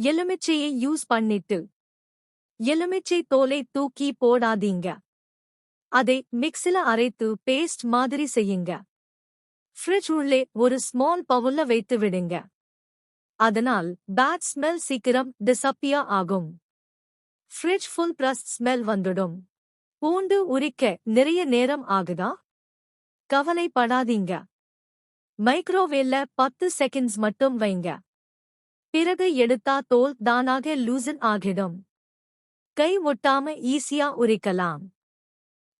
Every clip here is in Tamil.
எலுமிச்சையை யூஸ் பண்ணிட்டு எலுமிச்சை தோலை தூக்கி போடாதீங்க. அதை மிக்ஸில அரைத்து பேஸ்ட் மாதிரி செய்யுங்க. ஃப்ரிட்ஜ் உள்ளே ஒரு ஸ்மால் பவுல்ல வைத்து விடுங்க. அதனால் பேட் ஸ்மெல் சீக்கிரம் டிஸப்பியர் ஆகும். ஃப்ரிட்ஜ் ஃபுல் ப்ளஸ் ஸ்மெல் வந்துடும். பூண்டு உரிக்க நிறைய நேரம் ஆகுதா? கவலைப்படாதீங்க. மைக்ரோவேவ்ல 10 செகண்ட்ஸ் மட்டும் வைங்க. பிறகு எடுத்தா தோல் தானாக லூசன் ஆகிடும். கை ஒட்டாம ஈஸியா உரிக்கலாம்.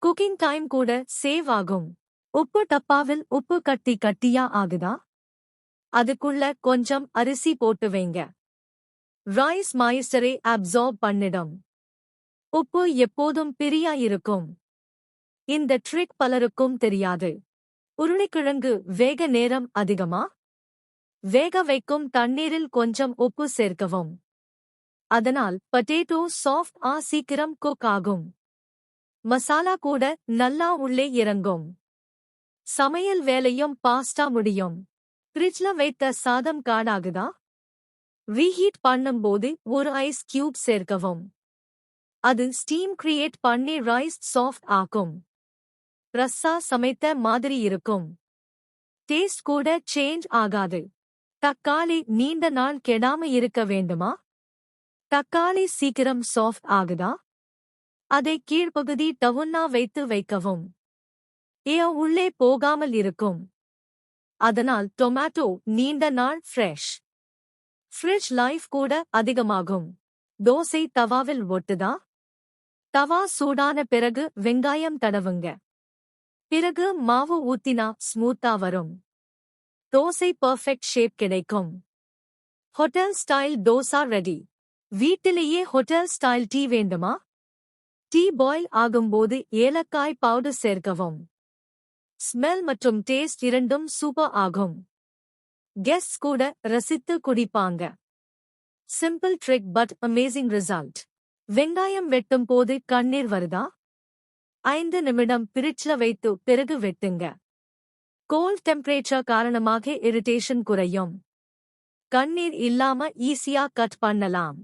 குக்கிங் டைம் கூட சேவ் ஆகும். உப்பு டப்பாவில் உப்பு கட்டி கட்டியா ஆகுதா? அதுக்குள்ள கொஞ்சம் அரிசி போட்டு வைங்க. ரைஸ் மாய்ஸ்டரை அப்சார்ப் பண்ணிடும். உப்பு எப்போதும் பிரியா இருக்கும். இந்த ட்ரிக் பலருக்கும் தெரியாது. உருளைக்கிழங்கு வேக நேரம் அதிகமா? வேக வைக்கும் தண்ணீரில் கொஞ்சம் உப்பு சேர்க்கவும். அதனால் பொட்டேட்டோ சாஃப்ட் சீக்கிரம் குக் ஆகும். மசாலா கூட நல்லா உள்ளே இறங்கும். சமையல் வேலையும் பாஸ்டா முடியும். ஃப்ரிட்ஜ்ல வைத்த சாதம் காடாகுதா? ரீஹீட் பண்ணும்போது ஒரு ஐஸ் கியூப் சேர்க்கவும். அது ஸ்டீம் கிரியேட் பண்ணி ரைஸ் சாஃப்ட் ஆக்கும். ரஸ்ஸா சமைத்த மாதிரி இருக்கும். டேஸ்ட் கூட சேஞ்ச் ஆகாது. தக்காளி நீண்ட நாள் கெடாம இருக்க வேண்டுமா? தக்காளி சீக்கிரம் சாஃப்ட் ஆகுதா? அதை கீழ்ப்பகுதி டவுன்னா வைத்து வைக்கவும். ஏன் உள்ளே போகாமல் இருக்கும். அதனால் டொமேட்டோ நீண்ட நாள் ஃப்ரெஷ். ஃப்ரிட்ஜ் லைஃப் கூட அதிகமாகும். தோசை தவாவில் ஒட்டுதா? தவா சூடான பிறகு வெங்காயம் தடவுங்க. பிறகு மாவு ஊத்தினா ஸ்மூத்தா வரும். தோசை பர்ஃபெக்ட் ஷேப் கிடைக்கும். Hotel style dosa ready. வீட்டிலேயே ஹோட்டல் ஸ்டைல் டீ வேண்டுமா? டீ பாயில் ஆகும்போது ஏலக்காய் பவுடர் சேர்க்கவும். ஸ்மெல் மற்றும் டேஸ்ட் இரண்டும் சூப்பர் ஆகும். கெஸ்ட்ஸ் கூட ரசித்து குடிப்பாங்க. Simple trick but amazing result. வெங்காயம் வெட்டும் போது கண்ணீர் வருதா? 5 நிமிடம் ஃப்ரிட்ஜ்ல வைத்து பிறகு வெட்டுங்க. கோல்ட் டெம்பரேச்சர் காரணமாக இரிட்டேஷன் குறையும். கண்ணீர் இல்லாம ஈஸியா கட் பண்ணலாம்.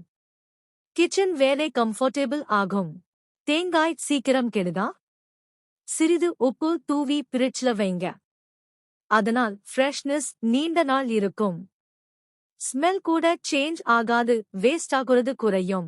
கிச்சன் வேலை கம்ஃபர்டபிள் ஆகும். தேங்காய் சீக்கிரம் கெடுதா? சிறிது உப்பு தூவி ஃப்ரிட்ஜ்ல வைங்க. அதனால் ஃப்ரெஷ்னஸ் நீண்ட நாள் இருக்கும். ஸ்மெல் கூட சேஞ்ச் ஆகாது. வேஸ்ட் ஆகுறது குறையும்.